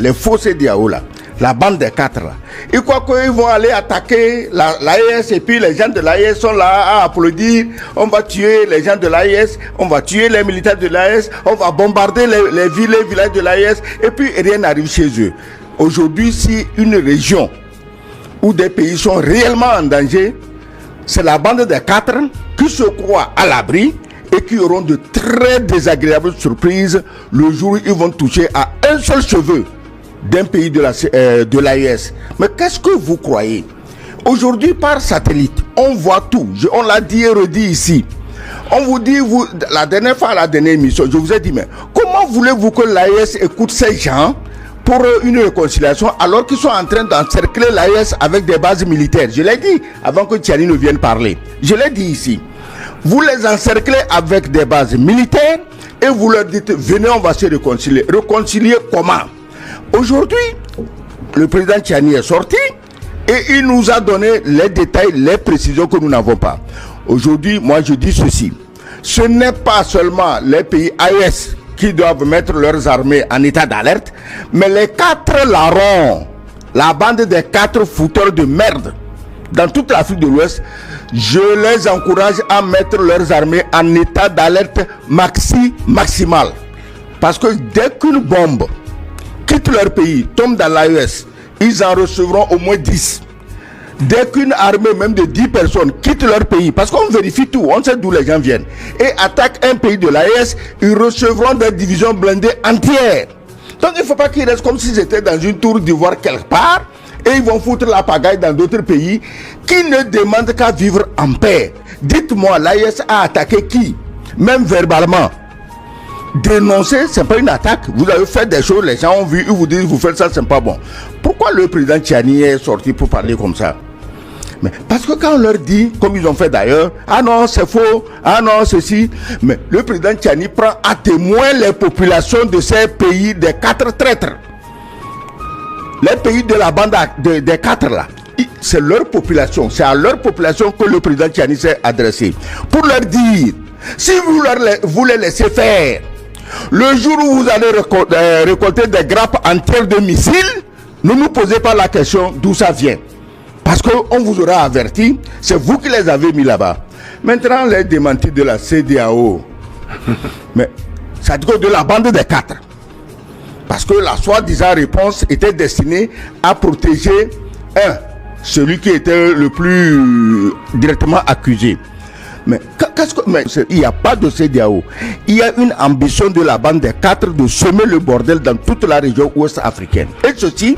les faux CEDEAO là, la bande des 4 là, ils croient qu'ils vont aller attaquer l'AES et puis les gens de l'AES sont là à applaudir. On va tuer les gens de l'AES, on va tuer les militaires de l'AES, on va bombarder les villes, les villages de l'AES et puis rien n'arrive chez eux. Aujourd'hui, si une région où des pays sont réellement en danger, c'est la bande des 4 qui se croient à l'abri et qui auront de très désagréables surprises le jour où ils vont toucher à un seul cheveu d'un pays de l'AES. Mais qu'est-ce que vous croyez? Aujourd'hui, par satellite, on voit tout. On l'a dit et redit ici. On vous dit, la dernière fois, à la dernière émission, je vous ai dit, mais comment voulez-vous que l'AES écoute ces gens pour une réconciliation alors qu'ils sont en train d'encercler l'AES avec des bases militaires? Je l'ai dit avant que Tiani ne vienne parler. Je l'ai dit ici. Vous les encerclez avec des bases militaires et vous leur dites, venez, on va se réconcilier. Réconcilier comment? Aujourd'hui, le président Tiani est sorti et il nous a donné les détails, les précisions que nous n'avons pas. Aujourd'hui, moi je dis ceci. Ce n'est pas seulement les pays AES qui doivent mettre leurs armées en état d'alerte, mais les 4 larrons, la bande des 4 fouteurs de merde dans toute l'Afrique de l'Ouest, je les encourage à mettre leurs armées en état d'alerte maximal. Parce que dès qu'une bombe quitte leur pays, tombe dans l'AES, ils en recevront au moins 10. Dès qu'une armée même de 10 personnes quitte leur pays, parce qu'on vérifie tout, on sait d'où les gens viennent, et attaque un pays de l'AES, ils recevront des divisions blindées entières. Donc il ne faut pas qu'ils restent comme s'ils étaient dans une tour d'ivoire quelque part, et ils vont foutre la pagaille dans d'autres pays qui ne demandent qu'à vivre en paix. Dites-moi, l'AES a attaqué qui? Même verbalement. Dénoncer, c'est pas une attaque. Vous avez fait des choses, les gens ont vu, ils vous disent, vous faites ça, c'est pas bon. Pourquoi le président Tiani est sorti pour parler comme ça? Mais parce que quand on leur dit, comme ils ont fait d'ailleurs, ah non, c'est faux, ah non, ceci, mais le président Tiani prend à témoin les populations de ces pays des 4 traîtres. Les pays de la bande des 4 là, c'est leur population, c'est à leur population que le président Tiani s'est adressé. Pour leur dire, si vous les laissez faire, le jour où vous allez récolter des grappes entières de missiles, ne nous posez pas la question d'où ça vient. Parce qu'on vous aura averti, c'est vous qui les avez mis là-bas. Maintenant, les démentis de la CEDEAO, mais ça dit que de la bande des 4. Parce que la soi-disant réponse était destinée à protéger celui qui était le plus directement accusé. Mais il n'y a pas de CEDEAO. Il y a une ambition de la bande des 4 de semer le bordel dans toute la région ouest africaine. Et ceci,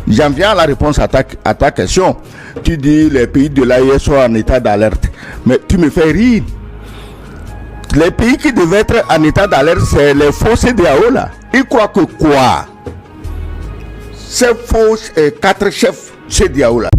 j'en viens à la réponse à ta question. Tu dis les pays de l'AES sont en état d'alerte. Mais tu me fais rire. Les pays qui devaient être en état d'alerte, c'est les faux CEDEAO là. Ils croient que quoi? Ces faux 4 chefs CEDEAO là,